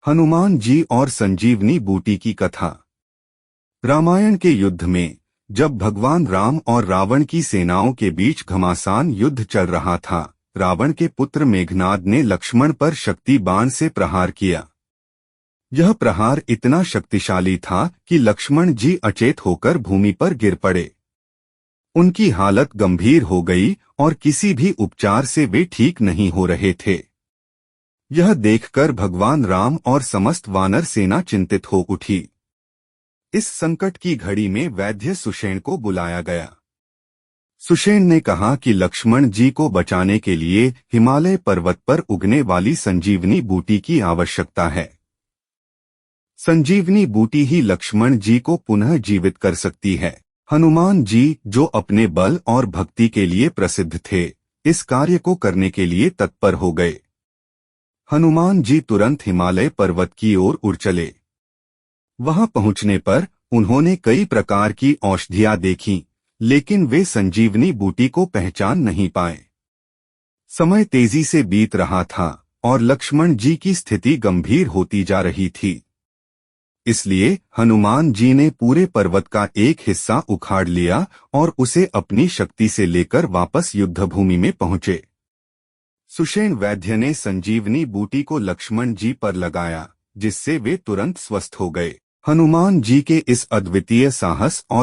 हनुमान जी और संजीवनी बूटी की कथा। रामायण के युद्ध में जब भगवान राम और रावण की सेनाओं के बीच घमासान युद्ध चल रहा था, रावण के पुत्र मेघनाद ने लक्ष्मण पर शक्ति बाण से प्रहार किया। यह प्रहार इतना शक्तिशाली था कि लक्ष्मण जी अचेत होकर भूमि पर गिर पड़े। उनकी हालत गंभीर हो गई और किसी भी उपचार से वे ठीक नहीं हो रहे थे। यह देखकर भगवान राम और समस्त वानर सेना चिंतित हो उठी। इस संकट की घड़ी में वैद्य सुषेण को बुलाया गया। सुषेण ने कहा कि लक्ष्मण जी को बचाने के लिए हिमालय पर्वत पर उगने वाली संजीवनी बूटी की आवश्यकता है। संजीवनी बूटी ही लक्ष्मण जी को पुनः जीवित कर सकती है। हनुमान जी, जो अपने बल और भक्ति के लिए प्रसिद्ध थे, इस कार्य को करने के लिए तत्पर हो गए। हनुमान जी तुरंत हिमालय पर्वत की ओर उड़ चले। वहां पहुंचने पर उन्होंने कई प्रकार की औषधियां देखीं, लेकिन वे संजीवनी बूटी को पहचान नहीं पाए। समय तेजी से बीत रहा था और लक्ष्मण जी की स्थिति गंभीर होती जा रही थी। इसलिए हनुमान जी ने पूरे पर्वत का एक हिस्सा उखाड़ लिया और उसे अपनी शक्ति से लेकर वापस युद्धभूमि में पहुंचे। सुषेण वैद्य ने संजीवनी बूटी को लक्ष्मण जी पर लगाया, जिससे वे तुरंत स्वस्थ हो गए। हनुमान जी के इस अद्वितीय साहस और